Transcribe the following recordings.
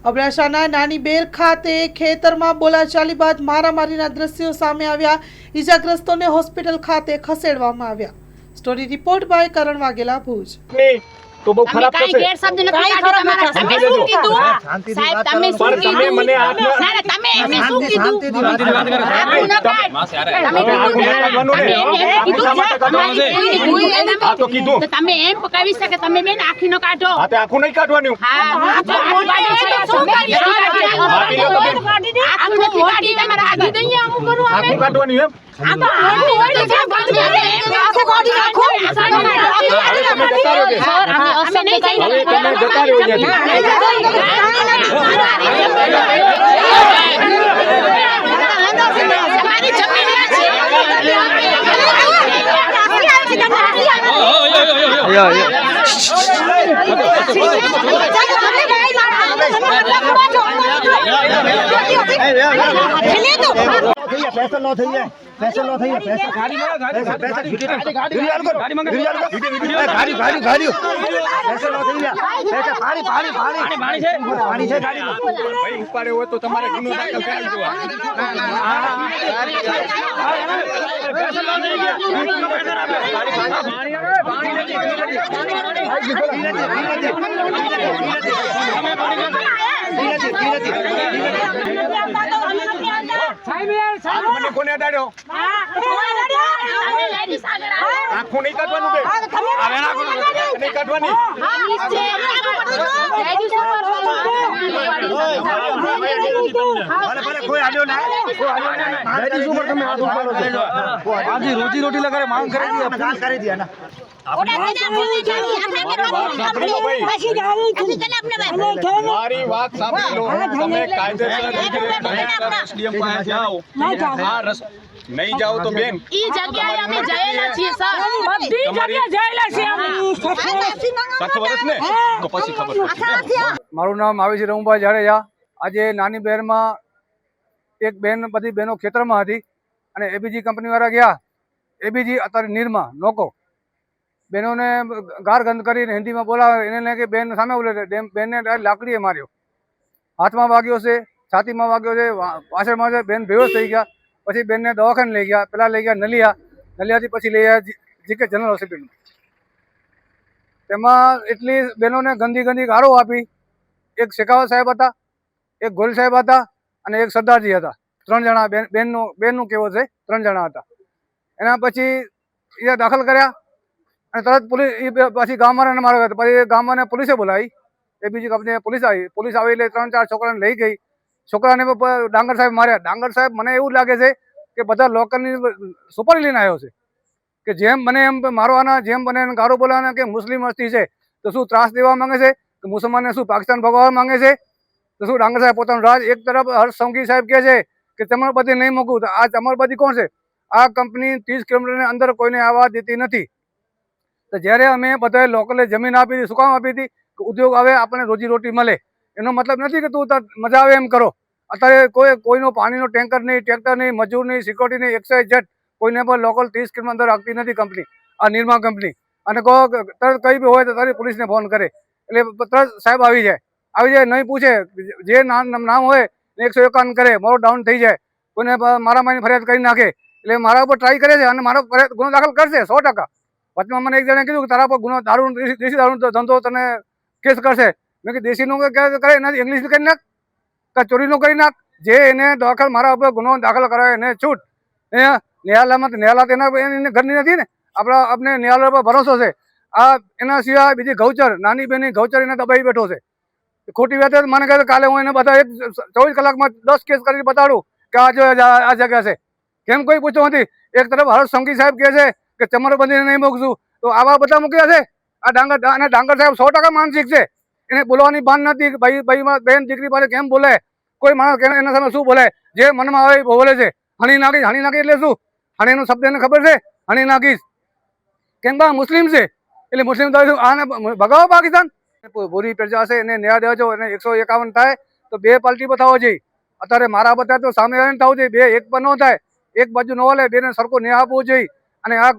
અબડાસાના નાની બેર ખાતે ખેતરમાં બોલાચાલી બાદ મારામારીના દ્રશ્યો સામે આવ્યા। ઈજાગ્રસ્તોને હોસ્પિટલ ખાતે ખસેડવામાં આવ્યા। સ્ટોરી રિપોર્ટ બાય કરણ વાઘેલા, ભુજ। તો બહુ ખરાબ થશે। ગેર શબ્દ નથી કાઢ્યો તમારા સામે શું કીધું સાહેબ તમે શું તમે મને સર તમે એમને શું કીધું આખું ન કાઢ આ તો કીધું તો તમે એમ પકાવી શકે તમે બેન આખી ન કાઢો આ તે આખું નહીં કાઢવાનું હા તો આખું કાઢી તમારા આધી દઈએ આવું કરું અમે આખું કાઢવાનું એમ આ તો આખું કાઢી નાખો તમે જતા રહો કે અમે નહીં જઈએ હવે તમે જતા રહો તમારી જમીન पैसा लो થઈ જાય पैसा लो થઈ જાય पैसा गाड़ी में गाड़ी गाड़ी पैसा लो થઈ જાય पैसा पानी છે ગાડીમાં ભાઈ ઉપાડે હોય તો તમારે ગુનો દાખલ કરાવી દેવા पैसा લો થઈ ગયા મને કોને અડાડ્યો આખું નહીં કાઢવાનું બે નહીં કાઢવાની ભલે કોઈ આડ્યો ના લેડીઝ ઉપર તમે હાથ ઉપાડો છો આજે રોજી રોટી લગાડે માંગ કરી દીધી ના મારી વાત સાંભળી લો તમે કાયદેસર રીતે એસડીએમ પાસે જાઓ નહીં જાઓ તો બેન ઈ જગ્યાએ અમે જયેલા છીએ સર બધી જગ્યાએ જયેલા છીએ અમે 7 વર્ષ ને તો પછી ખબર પડશે મારું નામ આવે છે રમુભાઈ જાડેજા। આજે નાની બહેરમાં એક બેન બધી બહેનો ખેતરમાં હતી અને એબીજી કંપનીવાળા ગયા। એબીજી અત્યારે નિરમા નોકો બહેનોને ગાર ગંધ કરીને હિન્દીમાં બોલાવે એને કે બેન સામે બોલે બેનને લાકડીએ માર્યો, હાથમાં વાગ્યો છે, છાતીમાં વાગ્યો છે, પાછળમાં છે, બેન બેહોશ થઈ ગયા। પછી બેનને દવાખાને લઈ ગયા, પહેલાં લઈ ગયા નલિયાથી પછી લઈ ગયા જીકે જનરલ હોસ્પિટલમાં। તેમાં એટલી બહેનોને ગંદી ગાળો આપી। એક શેખાવત સાહેબ હતા, એક ગોલ સાહેબ હતા અને એક સરદારજી હતા। 3 જણા બેનનું કહેવો છે 3 જણા હતા। એના પછી એ દાખલ કર્યા અને તરત પોલીસ પછી ગામવાળાને માર્યો। પછી ગામવાળાને પોલીસે બોલાવી, એ બીજી કંપની પોલીસ આવી એટલે 3-4 છોકરાને લઈ ગઈ। છોકરાને ડાંગર સાહેબ માર્યા। ડાંગર સાહેબ મને એવું લાગે છે કે બધા લોકલની સુપારી લઈને આવ્યો છે કે જેમ બને એમ મારવાના, જેમ બને એમ ગાળો બોલવાના કે મુસ્લિમ વસ્તી છે તો શું ત્રાસ દેવા માંગે છે કે મુસલમાનને શું પાકિસ્તાન ભગાવવા માંગે છે તો શું ડાંગર સાહેબ પોતાનું રાજ એક તરફ હર્ષ સંઘવી સાહેબ કહે છે કે ચમરબદી નહીં મૂકવું, તો આ ચમરબદી કોણ છે? આ કંપની 30 કિલોમીટરની અંદર કોઈને આવવા દેતી નથી। તો જ્યારે અમે બધાએ લોકલે જમીન આપી હતી, શું કામ આપી હતી કે ઉદ્યોગ આવે આપણને રોજીરોટી મળે। એનો મતલબ નથી કે તું મજા આવે એમ કરો। અત્યારે કોઈનો પાણીનો ટેન્કર નહીં, ટ્રેક્ટર નહીં, મજૂર નહીં, સિક્યોરિટી નહીં, XYZ કોઈને પણ લોકલ 30 કિલોમીટર અંદર રાખતી નથી કંપની, આ નિરમા કંપની। અને કહો તરત કંઈ બી હોય તો તારી પોલીસને ફોન કરે એટલે તરત સાહેબ આવી જાય નહીં પૂછે, જે નામ હોય 151 કરે, મારો ડાઉન થઈ જાય, કોઈને મારામારીની ફરિયાદ કરી નાખે એટલે મારા ઉપર ટ્રાય કરે છે અને મારો ગુનો દાખલ કરશે 100%। વચમાં મને એક જણે કીધું કે તારા પર ગુનો દેશી દારૂ ધંધો તને કેસ કરશે। મેં કે દેશીનો કરે નથી, ઇંગ્લિશ કરી નાખ કે ચોરીનો કરી નાખ, જે એને દાખલ મારા ઉપર ગુનો દાખલ કરાવે એને છૂટ। ન્યાયાલય એના ઘરની નથી ને, આપણે ન્યાયાલય પર ભરોસો છે। આ એના સિવાય બીજી ગૌચર, નાની બેની ગૌચર એને દબાઈ બેઠો છે। ખોટી વાત મને કહે કાલે હું એને બધા 24 કલાકમાં 10 કેસ કરીને બતાડું કે આ જગ્યા છે, કેમ કોઈ પૂછતું નથી। એક તરફ હર્ષ સંઘવી સાહેબ કહે છે કે ચમરબંધીને નહીં મૂકશું, તો આવા બધા મૂક્યા છે। આ ડાંગર સાહેબ 100% માનસિક છે, એને બોલવાની ભાન નથી કે ભાઈ બેન દીકરી પાસે કેમ બોલે, કોઈ માણસ એના સામે શું બોલે, જે મનમાં આવે એ બોલે છે। હણી નાખી એટલે શું? હણીનો શબ્દ એને ખબર છે, હણી નાખીશ કેમ બા મુસ્લિમ છે એટલે મુસ્લિમ આને ભગાવો પાકિસ્તાન। બોરી પ્રજા છે એને ન્યાય દેવો જોઈએ, એને 151 થાય તો 2 પાર્ટી બતાવવો જોઈએ। અત્યારે મારા બતાવે તો સામે થવું જોઈએ, 2 એક પર ન થાય, એક બાજુ ન હાલે, બેને સરખો ન્યાય આપવો જોઈએ। અને આ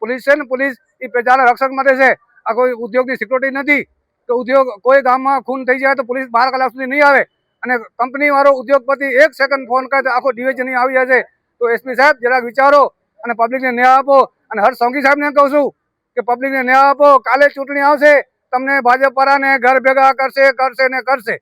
પોલીસ છે ને, પોલીસ એ પ્રજાના રક્ષક માટે છે, આ કોઈ ઉદ્યોગની સિક્યોરિટી નથી। તો ઉદ્યોગ કોઈ ગામમાં ખૂન થઈ જાય તો પોલીસ 12 કલાક સુધી નહીં આવે અને કંપની વાળો ઉદ્યોગપતિ 1 સેકન્ડ ફોન કરે તો આખો ડિવિઝન આવી જાય છે. તો એસપી સાહેબ જરાક વિચારો અને પબ્લિકને ન્યાય આપો. અને હર્ષ સોંગી સાહેબને કહું છું કે પબ્લિકને ન્યાય આપો. કાલે ચૂંટણી આવશે, તમને ભાજપ વાળાને ઘર ભેગા કરશે ને કરશે.